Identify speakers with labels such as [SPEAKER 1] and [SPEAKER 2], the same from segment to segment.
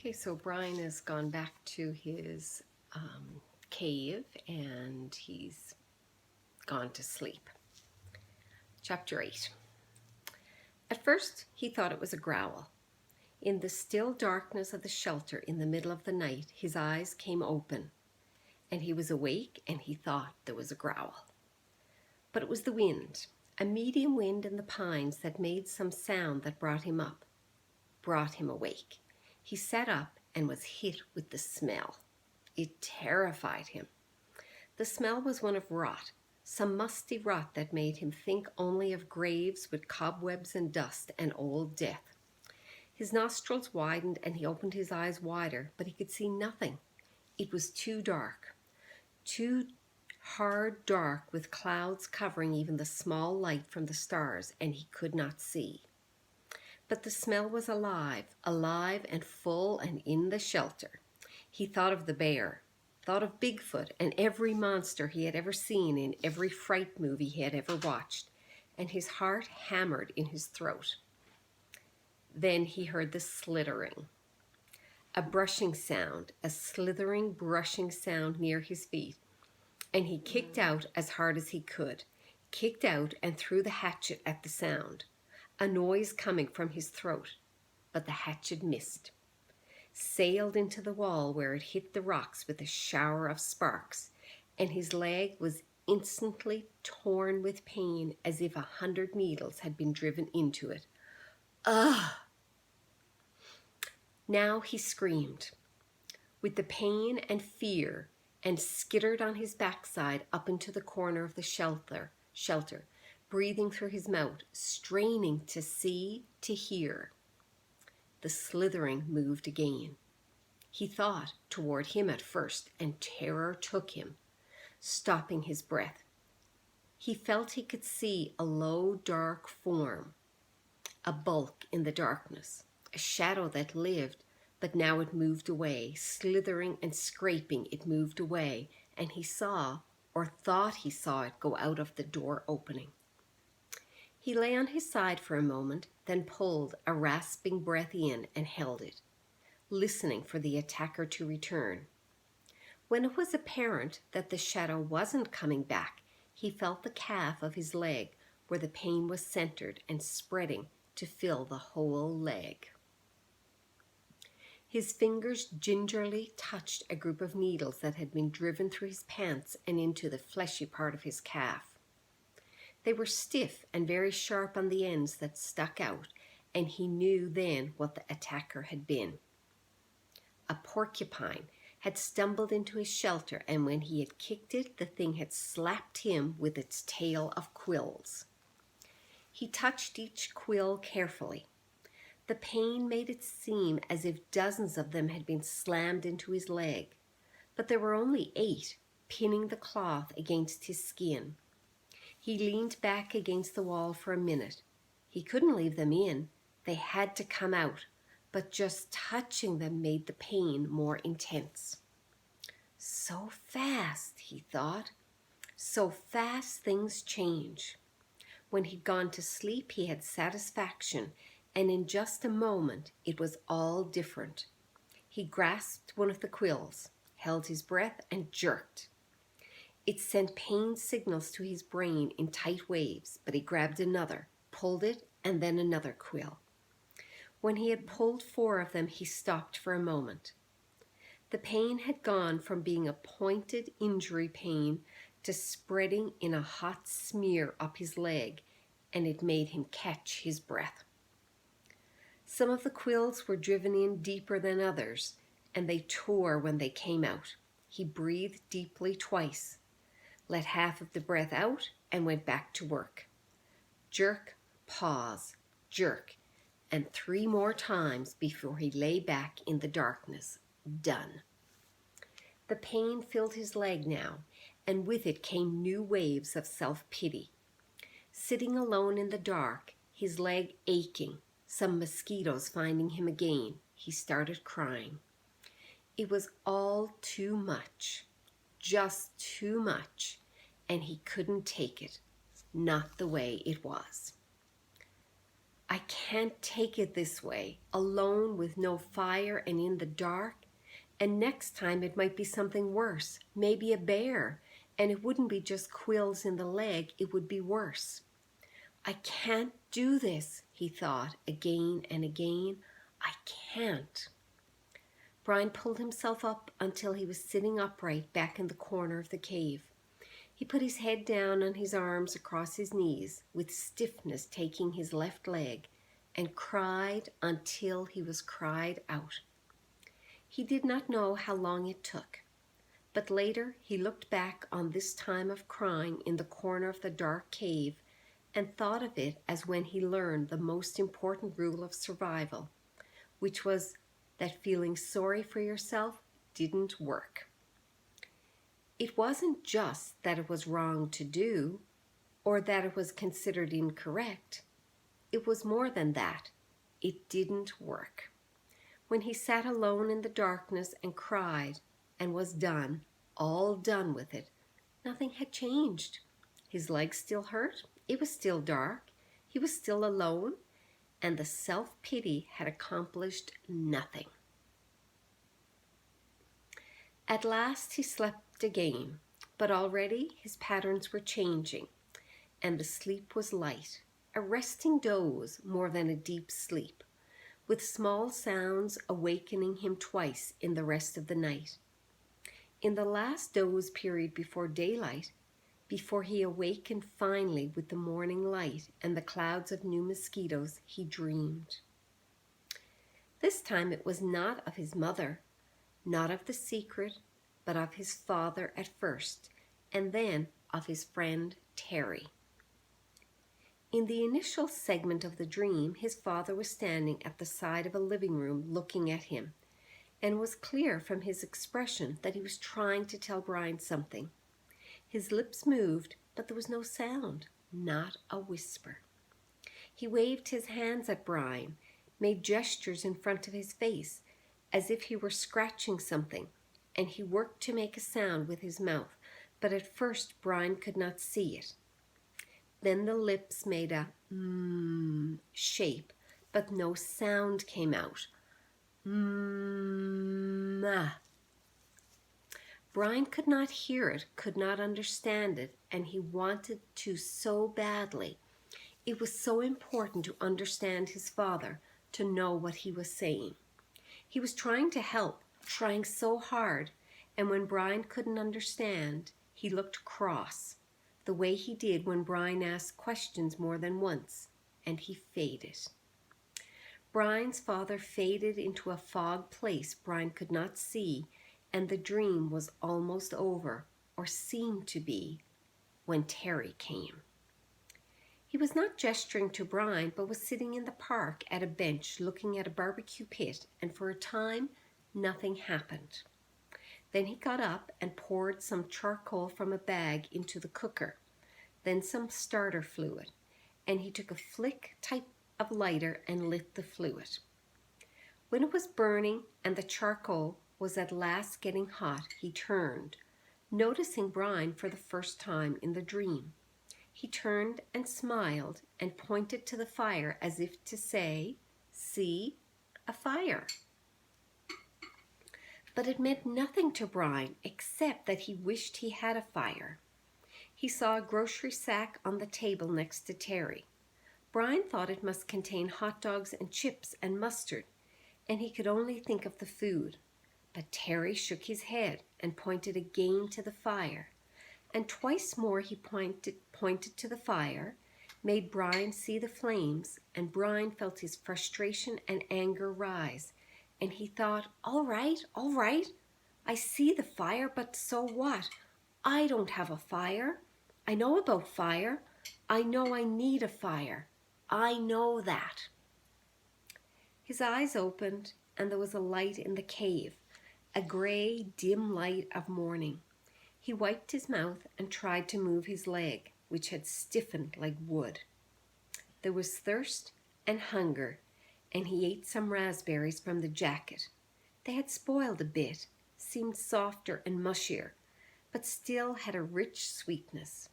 [SPEAKER 1] Okay, so Brian has gone back to his cave and he's gone to sleep. Chapter 8. At first, he thought it was a growl. In the still darkness of the shelter in the middle of the night, his eyes came open, and he was awake and he thought there was a growl. But it was the wind, a medium wind in the pines that made some sound that brought him awake. He sat up and was hit with the smell. It terrified him. The smell was one of rot, some musty rot that made him think only of graves with cobwebs and dust and old death. His nostrils widened and he opened his eyes wider, but he could see nothing. It was too dark, too hard dark, with clouds covering even the small light from the stars, and he could not see. But the smell was alive and full and in the shelter. He thought of the bear, thought of Bigfoot and every monster he had ever seen in every fright movie he had ever watched, and his heart hammered in his throat. Then he heard the slithering, a brushing sound, a slithering, brushing sound near his feet, and he kicked out as hard as he could, kicked out and threw the hatchet at the sound. A noise coming from his throat, but the hatchet missed, sailed into the wall where it hit the rocks with a shower of sparks, and his leg was instantly torn with pain as if 100 needles had been driven into it. Ugh! Now he screamed with the pain and fear and skittered on his backside up into the corner of the shelter, breathing through his mouth, straining to see, to hear. The slithering moved again. He thought toward him at first, and terror took him, stopping his breath. He felt he could see a low, dark form, a bulk in the darkness, a shadow that lived, but now it moved away, slithering and scraping, it moved away, and he saw, or thought he saw it go out of the door opening. He lay on his side for a moment, then pulled a rasping breath in and held it, listening for the attacker to return. When it was apparent that the shadow wasn't coming back, he felt the calf of his leg where the pain was centered and spreading to fill the whole leg. His fingers gingerly touched a group of needles that had been driven through his pants and into the fleshy part of his calf. They were stiff and very sharp on the ends that stuck out, and he knew then what the attacker had been. A porcupine had stumbled into his shelter, and when he had kicked it, the thing had slapped him with its tail of quills. He touched each quill carefully. The pain made it seem as if dozens of them had been slammed into his leg, but there were only 8, pinning the cloth against his skin. He leaned back against the wall for a minute. He couldn't leave them in. They had to come out, but just touching them made the pain more intense. So fast, he thought. So fast things change. When he'd gone to sleep, he had satisfaction, and in just a moment it was all different. He grasped one of the quills, held his breath, and jerked. It sent pain signals to his brain in tight waves, but he grabbed another, pulled it, and then another quill. When he had pulled 4 of them, he stopped for a moment. The pain had gone from being a pointed injury pain to spreading in a hot smear up his leg, and it made him catch his breath. Some of the quills were driven in deeper than others, and they tore when they came out. He breathed deeply twice, let half of the breath out, and went back to work. Jerk, pause, jerk, and 3 more times before he lay back in the darkness. Done. The pain filled his leg now, and with it came new waves of self-pity. Sitting alone in the dark, his leg aching, some mosquitoes finding him again, he started crying. It was all too much, just too much, and he couldn't take it, not the way it was. I can't take it this way, alone with no fire and in the dark. And next time it might be something worse, maybe a bear, and it wouldn't be just quills in the leg, it would be worse. I can't do this, he thought again and again. I can't. Brian pulled himself up until he was sitting upright back in the corner of the cave. He put his head down on his arms across his knees, with stiffness taking his left leg, and cried until he was cried out. He did not know how long it took, but later he looked back on this time of crying in the corner of the dark cave and thought of it as when he learned the most important rule of survival, which was that feeling sorry for yourself didn't work. It wasn't just that it was wrong to do or that it was considered incorrect. It was more than that. It didn't work. When he sat alone in the darkness and cried and was done, all done with it, nothing had changed. His legs still hurt. It was still dark. He was still alone, and the self-pity had accomplished nothing. At last he slept again, but already his patterns were changing, and the sleep was light, a resting doze more than a deep sleep, with small sounds awakening him twice in the rest of the night. In the last doze period before daylight, before he awakened finally with the morning light and the clouds of new mosquitoes, he dreamed. This time it was not of his mother, not of the secret, but of his father at first, and then of his friend Terry. In the initial segment of the dream, his father was standing at the side of a living room looking at him, and it was clear from his expression that he was trying to tell Brian something. His lips moved, but there was no sound, not a whisper. He waved his hands at Brian, made gestures in front of his face, as if he were scratching something, and he worked to make a sound with his mouth, but at first Brian could not see it. Then the lips made a shape, but no sound came out. Brian could not hear it, could not understand it, and he wanted to so badly. It was so important to understand his father, to know what he was saying. He was trying to help, trying so hard, and when Brian couldn't understand, he looked cross, the way he did when Brian asked questions more than once, and he faded. Brian's father faded into a fog place Brian could not see, and the dream was almost over, or seemed to be, when Terry came. He was not gesturing to Brian, but was sitting in the park at a bench looking at a barbecue pit, and for a time, nothing happened. Then he got up and poured some charcoal from a bag into the cooker, then some starter fluid, and he took a flick type of lighter and lit the fluid. When it was burning and the charcoal was at last getting hot, he turned, noticing Brian for the first time in the dream. He turned and smiled and pointed to the fire as if to say, "See, a fire." But it meant nothing to Brian except that he wished he had a fire. He saw a grocery sack on the table next to Terry. Brian thought it must contain hot dogs and chips and mustard, and he could only think of the food. But Terry shook his head and pointed again to the fire, and twice more he pointed to the fire, made Brian see the flames, and Brian felt his frustration and anger rise, and he thought, all right, I see the fire, but so what? I don't have a fire. I know about fire. I know I need a fire. I know that. His eyes opened, and there was a light in the cave, a gray, dim light of morning. He wiped his mouth and tried to move his leg, which had stiffened like wood. There was thirst and hunger, and he ate some raspberries from the jacket. They had spoiled a bit, seemed softer and mushier, but still had a rich sweetness.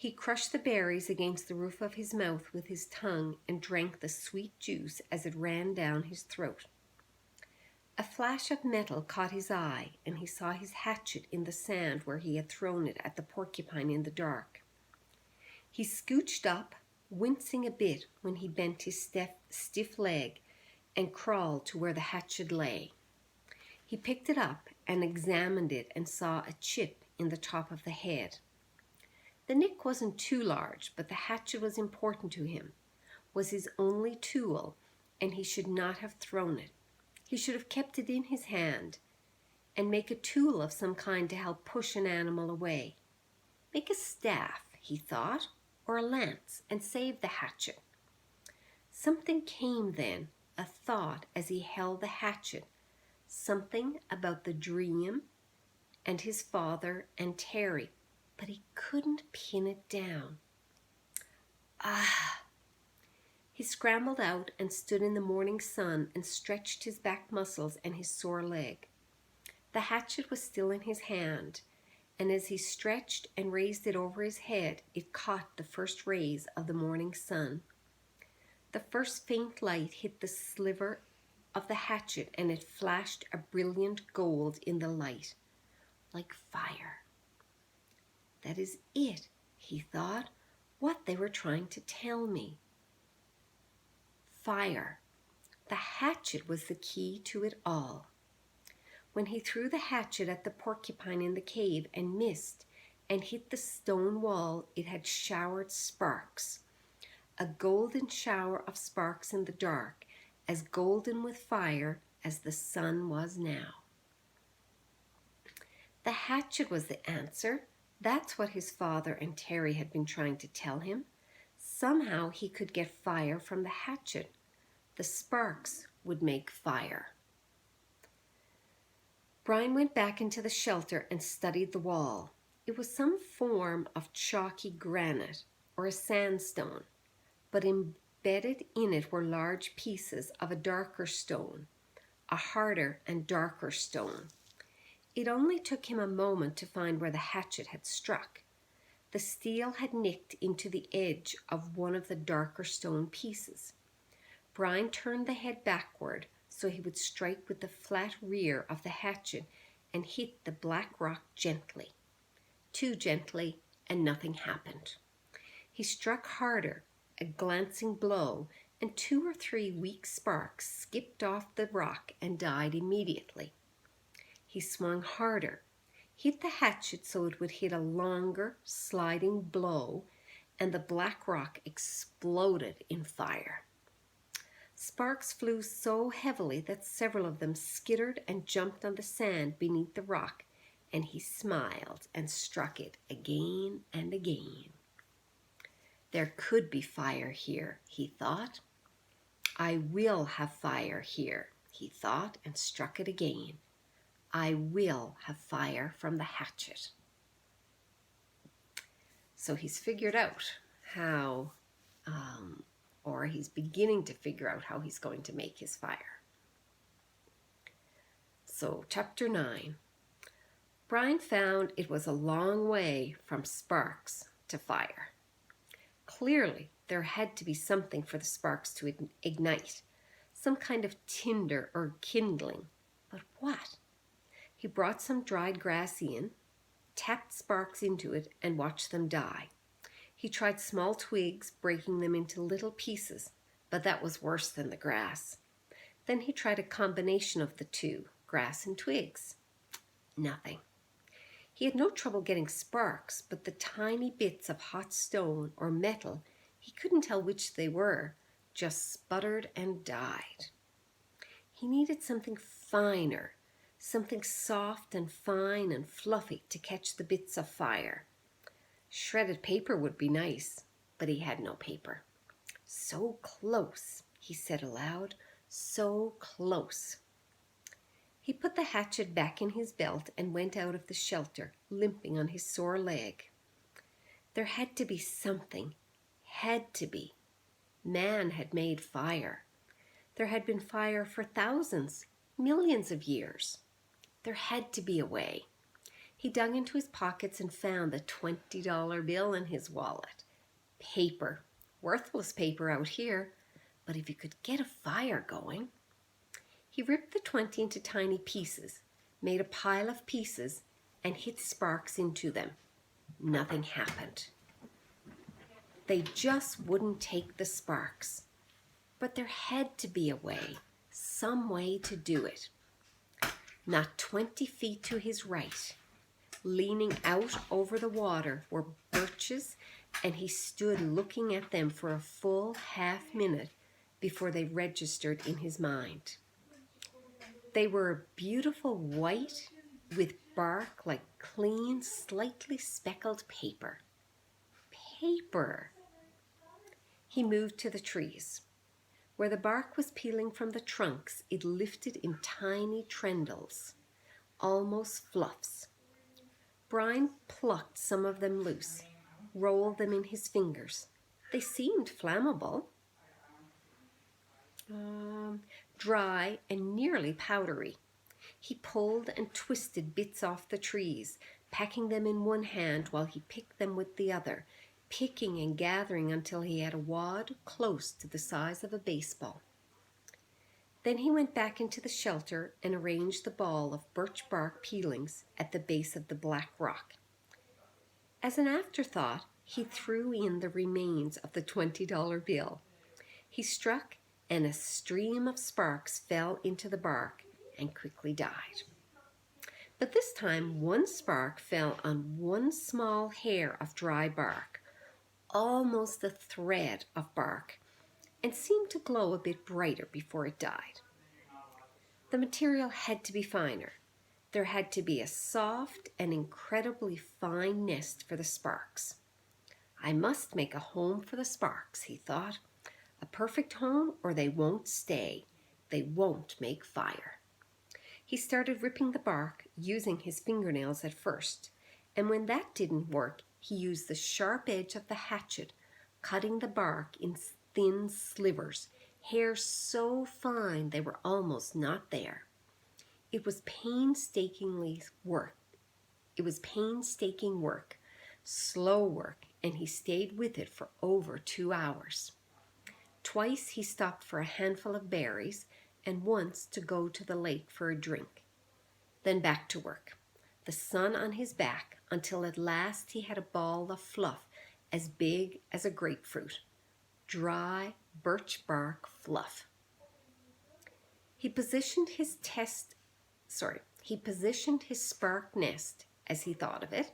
[SPEAKER 1] He crushed the berries against the roof of his mouth with his tongue and drank the sweet juice as it ran down his throat. A flash of metal caught his eye, and he saw his hatchet in the sand where he had thrown it at the porcupine in the dark. He scooched up, wincing a bit when he bent his stiff leg and crawled to where the hatchet lay. He picked it up and examined it and saw a chip in the top of the head. The nick wasn't too large, but the hatchet was important to him, was his only tool, and he should not have thrown it. He should have kept it in his hand and make a tool of some kind to help push an animal away. Make a staff, he thought, or a lance, and save the hatchet. Something came then, a thought as he held the hatchet, something about the dream and his father and Terry, but he couldn't pin it down. Ah! He scrambled out and stood in the morning sun and stretched his back muscles and his sore leg. The hatchet was still in his hand, and as he stretched and raised it over his head, it caught the first rays of the morning sun. The first faint light hit the sliver of the hatchet, and it flashed a brilliant gold in the light, like fire. That is it, he thought, what they were trying to tell me. Fire. The hatchet was the key to it all. When he threw the hatchet at the porcupine in the cave and missed and hit the stone wall, it had showered sparks, a golden shower of sparks in the dark, as golden with fire as the sun was now. The hatchet was the answer. That's what his father and Terry had been trying to tell him. Somehow he could get fire from the hatchet. The sparks would make fire. Brian went back into the shelter and studied the wall. It was some form of chalky granite or a sandstone, but embedded in it were large pieces of a darker stone, a harder and darker stone. It only took him a moment to find where the hatchet had struck. The steel had nicked into the edge of one of the darker stone pieces. Brian turned the head backward so he would strike with the flat rear of the hatchet and hit the black rock gently. Too gently, and nothing happened. He struck harder, a glancing blow, and 2 or 3 weak sparks skipped off the rock and died immediately. He swung harder, hit the hatchet so it would hit a longer, sliding blow, and the black rock exploded in fire. Sparks flew so heavily that several of them skittered and jumped on the sand beneath the rock, and he smiled and struck it again and again. There could be fire here, he thought. I will have fire here, he thought, and struck it again. I will have fire from the hatchet. So he's figured out how, or he's beginning to figure out how he's going to make his fire. So chapter 9. Brian found it was a long way from sparks to fire. Clearly, there had to be something for the sparks to ignite, some kind of tinder or kindling. But what? He brought some dried grass in, tapped sparks into it, and watched them die. He tried small twigs, breaking them into little pieces, but that was worse than the grass. Then he tried a combination of the two, grass and twigs. Nothing. He had no trouble getting sparks, but the tiny bits of hot stone or metal, he couldn't tell which they were, just sputtered and died. He needed something finer, something soft and fine and fluffy to catch the bits of fire. Shredded paper would be nice, but he had no paper. So close, he said aloud, so close. He put the hatchet back in his belt and went out of the shelter, limping on his sore leg. There had to be something. Had to be. Man had made fire. There had been fire for thousands, millions of years. There had to be a way. He dug into his pockets and found the $20 bill in his wallet. Paper. Worthless paper out here, but if you could get a fire going. He ripped the 20 into tiny pieces, made a pile of pieces, and hit sparks into them. Nothing happened. They just wouldn't take the sparks. But there had to be a way, some way to do it. Not 20 feet to his right, leaning out over the water, were birches, and he stood looking at them for a full half-minute before they registered in his mind. They were beautiful white with bark like clean, slightly speckled paper. Paper! He moved to the trees. Where the bark was peeling from the trunks, it lifted in tiny trendles, almost fluffs. Brian plucked some of them loose, rolled them in his fingers. They seemed flammable, dry and nearly powdery. He pulled and twisted bits off the trees, packing them in one hand while he picked them with the other, picking and gathering until he had a wad close to the size of a baseball. Then he went back into the shelter and arranged the ball of birch bark peelings at the base of the black rock. As an afterthought, he threw in the remains of the $20 bill. He struck, and a stream of sparks fell into the bark and quickly died. But this time, one spark fell on one small hair of dry bark, almost a thread of bark, and seemed to glow a bit brighter before it died. The material had to be finer. There had to be a soft and incredibly fine nest for the sparks. I must make a home for the sparks, he thought. A perfect home, or they won't stay. They won't make fire. He started ripping the bark, using his fingernails at first, and when that didn't work, he used the sharp edge of the hatchet, cutting the bark in thin slivers, hair so fine they were almost not there. It was painstaking work, slow work, and he stayed with it for over 2 hours. Twice he stopped for a handful of berries, and once to go to the lake for a drink. Then back to work, the sun on his back, until at last he had a ball of fluff as big as a grapefruit. Dry birch bark fluff. He positioned his spark nest, as he thought of it,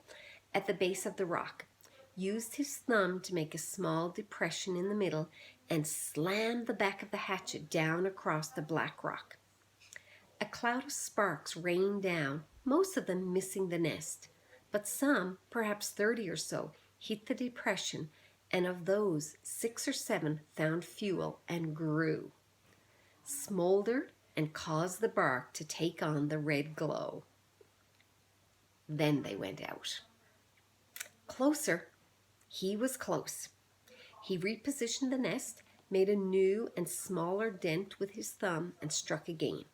[SPEAKER 1] at the base of the rock, used his thumb to make a small depression in the middle, and slammed the back of the hatchet down across the black rock. A cloud of sparks rained down, most of them missing the nest, but some, perhaps 30 or so, hit the depression, and of those 6 or 7 found fuel and grew, smoldered, and caused the bark to take on the red glow. Then they went out. Closer. He was close. He repositioned the nest, made a new and smaller dent with his thumb, and struck again.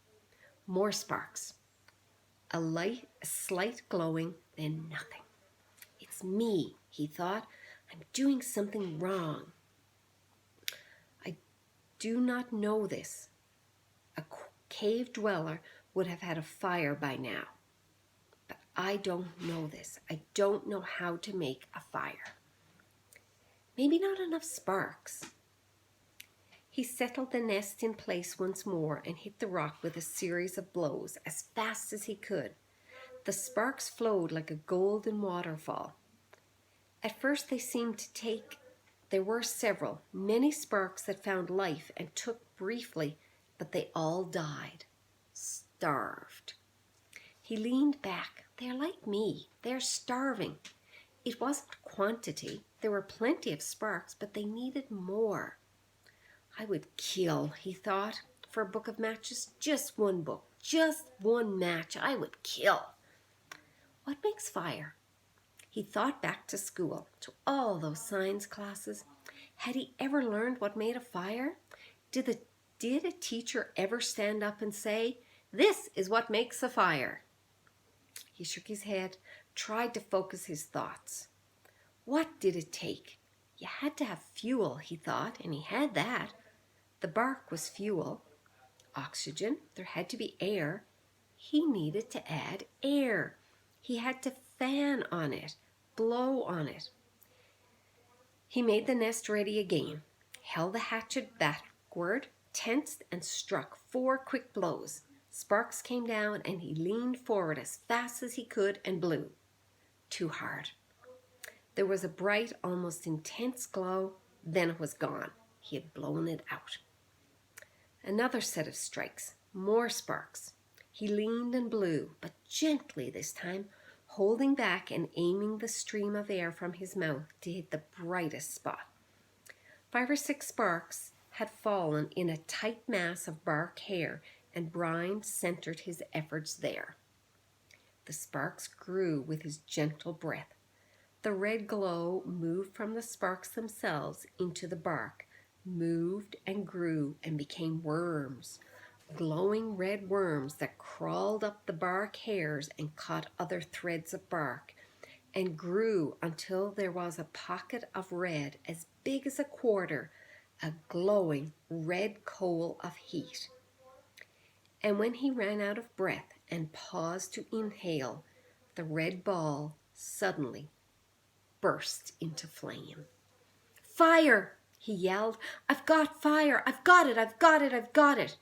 [SPEAKER 1] More sparks. A slight glowing, then nothing. It's me, he thought. I'm doing something wrong. I do not know this. A cave dweller would have had a fire by now. But I don't know this. I don't know how to make a fire. Maybe not enough sparks. He settled the nest in place once more and hit the rock with a series of blows as fast as he could. The sparks flowed like a golden waterfall. At first there were several, many sparks that found life and took briefly, but they all died, starved. He leaned back. They're like me. They're starving. It wasn't quantity. There were plenty of sparks, but they needed more. I would kill, he thought, for a book of matches. Just one book, just one match. I would kill. What makes fire? He thought back to school, to all those science classes. Had he ever learned what made a fire? Did a teacher ever stand up and say, "This is what makes a fire"? He shook his head. tried to focus his thoughts. What did it take? You had to have fuel, he thought, and he had that. The bark was fuel. Oxygen, there had to be air. He needed to add air. He had to fan on it, blow on it. He made the nest ready again, held the hatchet backward, tensed and struck 4 quick blows. Sparks came down and he leaned forward as fast as he could and blew. Too hard. There was a bright, almost intense glow, then it was gone. He had blown it out. Another set of strikes, more sparks. He leaned and blew, but gently this time, holding back and aiming the stream of air from his mouth to hit the brightest spot. 5 or 6 sparks had fallen in a tight mass of bark hair, and Brian centered his efforts there. The sparks grew with his gentle breath. The red glow moved from the sparks themselves into the bark, moved and grew and became worms, glowing red worms that crawled up the bark hairs and caught other threads of bark, and grew until there was a pocket of red as big as a quarter, a glowing red coal of heat. And when he ran out of breath and paused to inhale, the red ball suddenly burst into flame. "Fire!" he yelled. "I've got fire! I've got it! I've got it! I've got it!"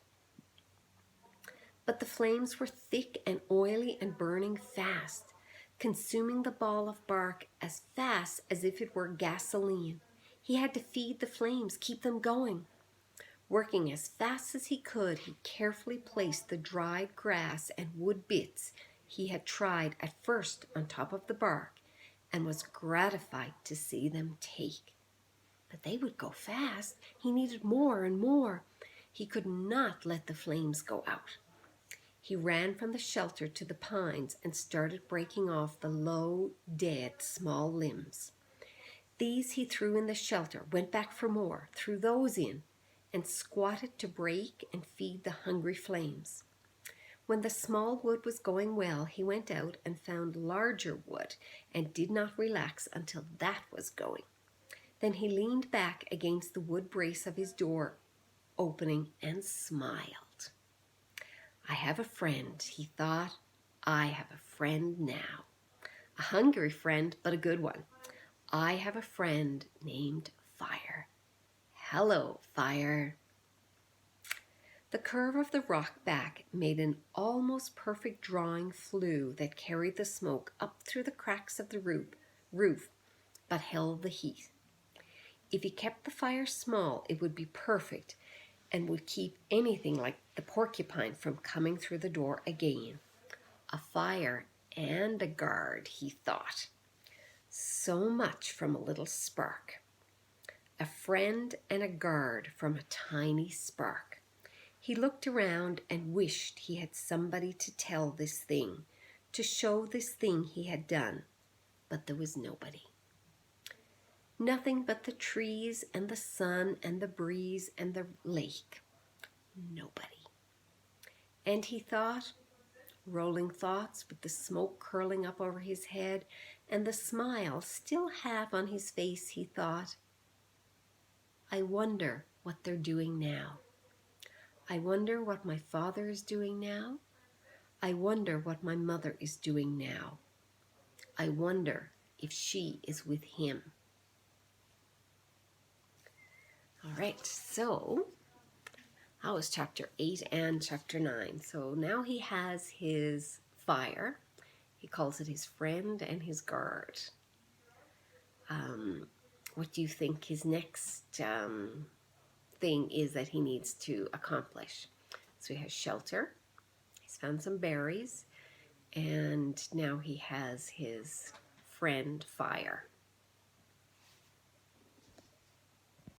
[SPEAKER 1] But the flames were thick and oily and burning fast, consuming the ball of bark as fast as if it were gasoline. He had to feed the flames, keep them going. Working as fast as he could, he carefully placed the dried grass and wood bits he had tried at first on top of the bark, and was gratified to see them take. But they would go fast. He needed more and more. He could not let the flames go out. He ran from the shelter to the pines and started breaking off the low, dead, small limbs. These he threw in the shelter, went back for more, threw those in, and squatted to break and feed the hungry flames. When the small wood was going well, he went out and found larger wood and did not relax until that was going. Then he leaned back against the wood brace of his door opening and smiled. "I have a friend," he thought. "I have a friend now. A hungry friend, but a good one. I have a friend named Fire. Hello, Fire." The curve of the rock back made an almost perfect drawing flue that carried the smoke up through the cracks of the roof, but held the heat. If he kept the fire small, it would be perfect and would keep anything like the porcupine from coming through the door again. A fire and a guard, he thought. So much from a little spark. A friend and a guard from a tiny spark. He looked around and wished he had somebody to tell this thing, to show this thing he had done, but there was nobody. Nothing but the trees and the sun and the breeze and the lake. Nobody. And he thought, rolling thoughts with the smoke curling up over his head and the smile still half on his face, he thought, "I wonder what they're doing now. I wonder what my father is doing now. I wonder what my mother is doing now. I wonder if she is with him." All right, so that was chapter 8 and chapter 9. So now he has his fire. He calls it his friend and his guard. What do you think his next thing is that he needs to accomplish? So he has shelter. He's found some berries. And now he has his friend, Fire.